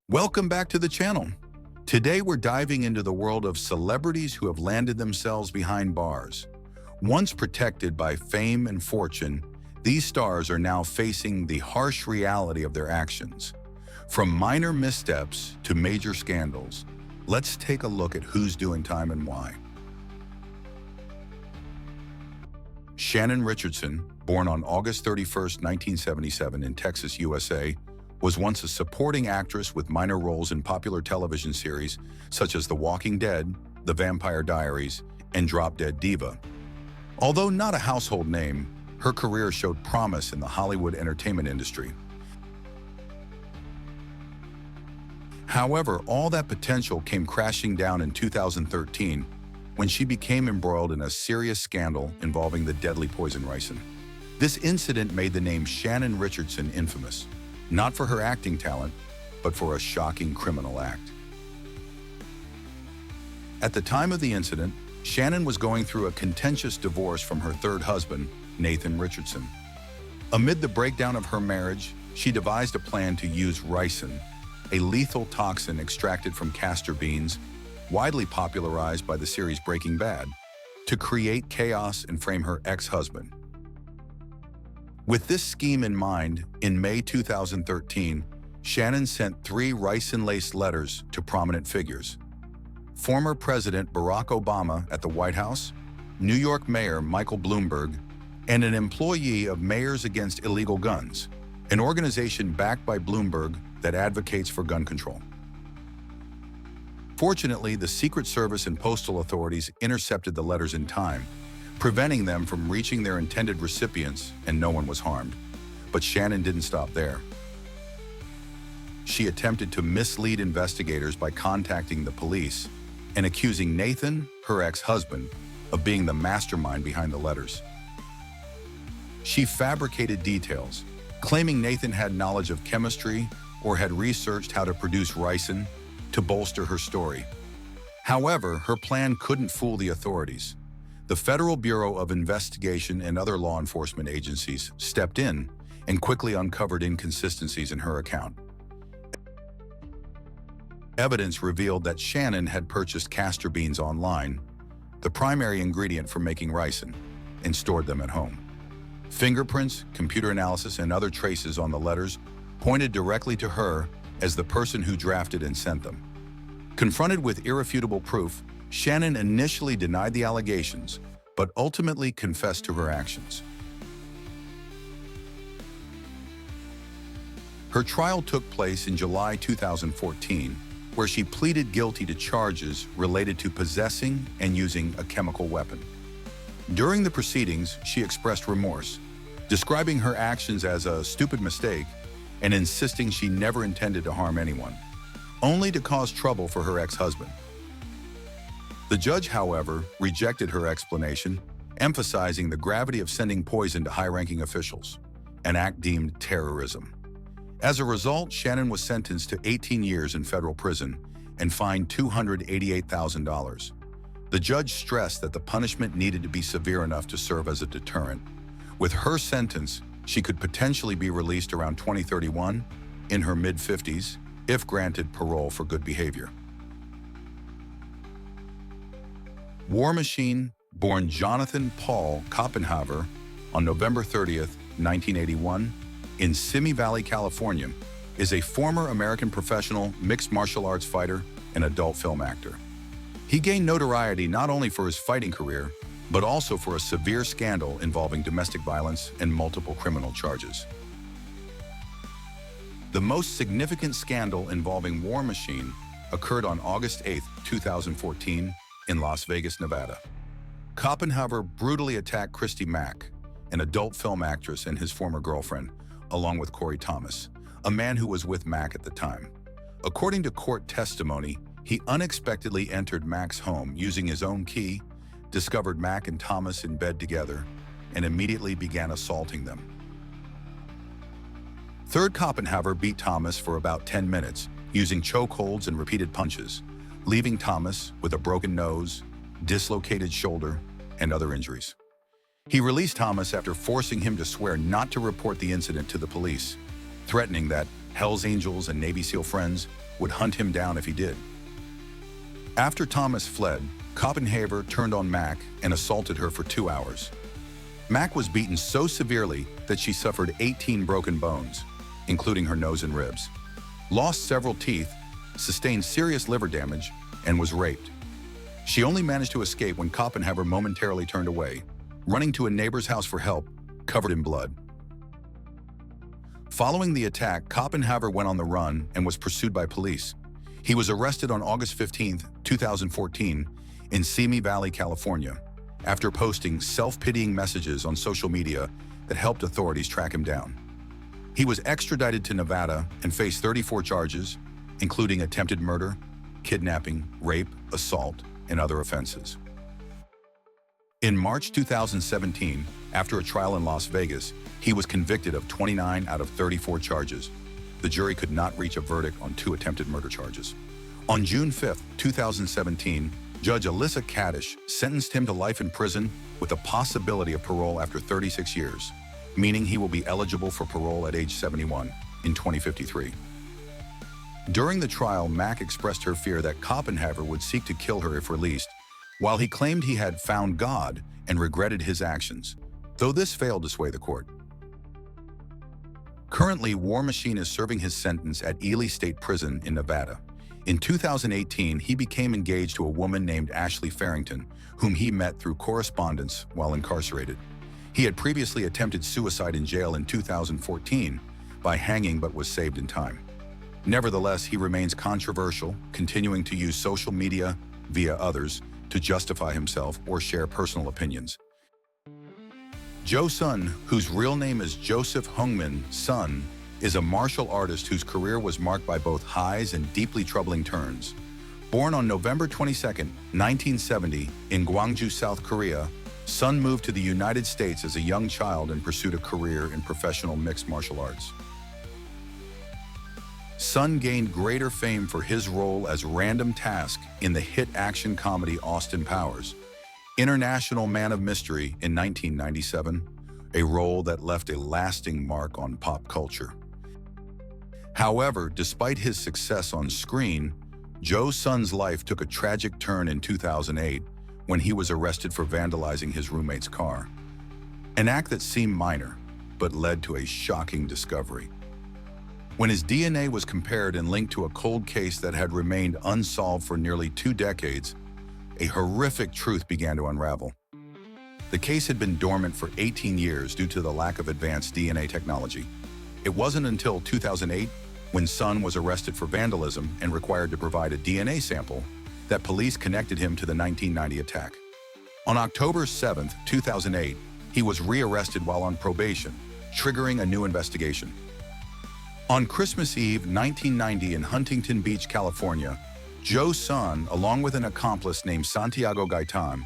Welcome back to the channel. Today we're diving into the world of celebrities who have landed themselves behind bars. Once protected by fame and fortune, these stars are now facing the harsh reality of their actions. From minor missteps to major scandals, let's take a look at who's doing time and why. Shannon Richardson, born on August 31, 1977 in Texas, USA, was once a supporting actress with minor roles in popular television series such as The Walking Dead, The Vampire Diaries, and Drop Dead Diva. Although not a household name, her career showed promise in the Hollywood entertainment industry. However, all that potential came crashing down in 2013 when she became embroiled in a serious scandal involving the deadly poison ricin. This incident made the name Shannon Richardson infamous, not for her acting talent, but for a shocking criminal act. At the time of the incident, Shannon was going through a contentious divorce from her third husband, Nathan Richardson. Amid the breakdown of her marriage, she devised a plan to use ricin, a lethal toxin extracted from castor beans, widely popularized by the series Breaking Bad, to create chaos and frame her ex-husband. With this scheme in mind, in May 2013, Shannon sent 3 ricin-laced letters to prominent figures: former President Barack Obama at the White House, New York Mayor Michael Bloomberg, and an employee of Mayors Against Illegal Guns, an organization backed by Bloomberg that advocates for gun control. Fortunately, the Secret Service and postal authorities intercepted the letters in time, preventing them from reaching their intended recipients, and no one was harmed. But Shannon didn't stop there. She attempted to mislead investigators by contacting the police and accusing Nathan, her ex-husband, of being the mastermind behind the letters. She fabricated details, claiming Nathan had knowledge of chemistry or had researched how to produce ricin to bolster her story. However, her plan couldn't fool the authorities. The Federal Bureau of Investigation and other law enforcement agencies stepped in and quickly uncovered inconsistencies in her account. Evidence revealed that Shannon had purchased castor beans online, the primary ingredient for making ricin, and stored them at home. Fingerprints, computer analysis, and other traces on the letters pointed directly to her as the person who drafted and sent them. Confronted with irrefutable proof, Shannon initially denied the allegations, but ultimately confessed to her actions. Her trial took place in July 2014, where she pleaded guilty to charges related to possessing and using a chemical weapon. During the proceedings, she expressed remorse, describing her actions as a stupid mistake and insisting she never intended to harm anyone, only to cause trouble for her ex-husband. The judge, however, rejected her explanation, emphasizing the gravity of sending poison to high-ranking officials, an act deemed terrorism. As a result, Shannon was sentenced to 18 years in federal prison and fined $288,000. The judge stressed that the punishment needed to be severe enough to serve as a deterrent. With her sentence, she could potentially be released around 2031, in her mid-50s, if granted parole for good behavior. War Machine, born Jonathan Paul Koppenhaver on November 30, 1981, in Simi Valley, California, is a former American professional mixed martial arts fighter and adult film actor. He gained notoriety not only for his fighting career, but also for a severe scandal involving domestic violence and multiple criminal charges. The most significant scandal involving War Machine occurred on August 8, 2014, in Las Vegas, Nevada. Koppenhaver brutally attacked Christy Mack, an adult film actress, and his former girlfriend, along with Corey Thomas, a man who was with Mack at the time. According to court testimony, he unexpectedly entered Mack's home using his own key, discovered Mack and Thomas in bed together, and immediately began assaulting them. Third Koppenhaver beat Thomas for about 10 minutes, using chokeholds and repeated punches, leaving Thomas with a broken nose, dislocated shoulder, and other injuries. He released Thomas after forcing him to swear not to report the incident to the police, threatening that Hell's Angels and Navy SEAL friends would hunt him down if he did. After Thomas fled, Koppenhaver turned on Mack and assaulted her for 2 hours. Mack was beaten so severely that she suffered 18 broken bones, including her nose and ribs, lost several teeth, sustained serious liver damage, and was raped. She only managed to escape when Koppenhaver momentarily turned away, running to a neighbor's house for help, covered in blood. Following the attack, Koppenhaver went on the run and was pursued by police. He was arrested on August 15, 2014, in Simi Valley, California, after posting self-pitying messages on social media that helped authorities track him down. He was extradited to Nevada and faced 34 charges, including attempted murder, kidnapping, rape, assault, and other offenses. In March 2017, after a trial in Las Vegas, he was convicted of 29 out of 34 charges. The jury could not reach a verdict on 2 attempted murder charges. On June 5, 2017, Judge Alyssa Kaddish sentenced him to life in prison with the possibility of parole after 36 years, meaning he will be eligible for parole at age 71 in 2053. During the trial, Mack expressed her fear that Koppenhaver would seek to kill her if released, while he claimed he had found God and regretted his actions, though this failed to sway the court. Currently, War Machine is serving his sentence at Ely State Prison in Nevada. In 2018, he became engaged to a woman named Ashley Farrington, whom he met through correspondence while incarcerated. He had previously attempted suicide in jail in 2014 by hanging but was saved in time. Nevertheless, he remains controversial, continuing to use social media via others to justify himself or share personal opinions. P.o.i.s.o.N, whose real name is Joseph Hungmin Sun, is a martial artist whose career was marked by both highs and deeply troubling turns. Born on November 22, 1970, in Gwangju, South Korea, Sun moved to the United States as a young child and pursued a career in professional mixed martial arts. Sun gained greater fame for his role as Random Task in the hit action comedy Austin Powers, International Man of Mystery in 1997, a role that left a lasting mark on pop culture. However, despite his success on screen, P.o.i.s.o.N's life took a tragic turn in 2008 when he was arrested for vandalizing his roommate's car, an act that seemed minor but led to a shocking discovery. When his DNA was compared and linked to a cold case that had remained unsolved for nearly 2 decades, a horrific truth began to unravel. The case had been dormant for 18 years due to the lack of advanced DNA technology. It wasn't until 2008, when Sun was arrested for vandalism and required to provide a DNA sample, that police connected him to the 1990 attack. On October 7, 2008, he was rearrested while on probation, triggering a new investigation. On Christmas Eve 1990 in Huntington Beach, California, P.o.i.s.o.N, along with an accomplice named Santiago Gaitan,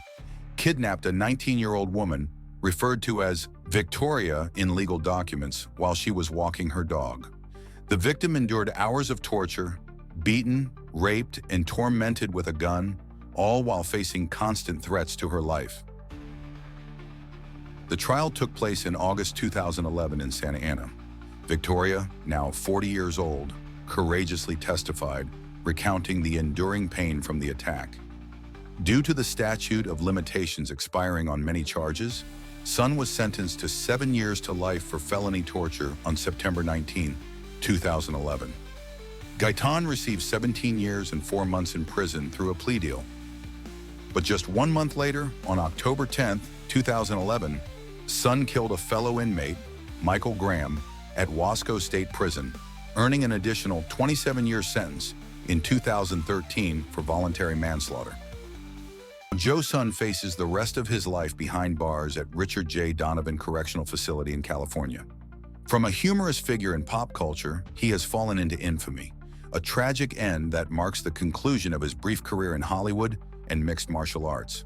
kidnapped a 19-year-old woman referred to as Victoria in legal documents while she was walking her dog. The victim endured hours of torture, beaten, raped, and tormented with a gun, all while facing constant threats to her life. The trial took place in August 2011 in Santa Ana. Victoria, now 40 years old, courageously testified, recounting the enduring pain from the attack. Due to the statute of limitations expiring on many charges, Sun was sentenced to 7 years to life for felony torture on September 19, 2011. Gaitan received 17 years and 4 months in prison through a plea deal. But just 1 month later, on October 10, 2011, Sun killed a fellow inmate, Michael Graham, at Wasco State Prison, earning an additional 27-year sentence in 2013 for voluntary manslaughter. P.o.i.s.o.N faces the rest of his life behind bars at Richard J. Donovan Correctional Facility in California. From a humorous figure in pop culture, he has fallen into infamy, a tragic end that marks the conclusion of his brief career in Hollywood and mixed martial arts.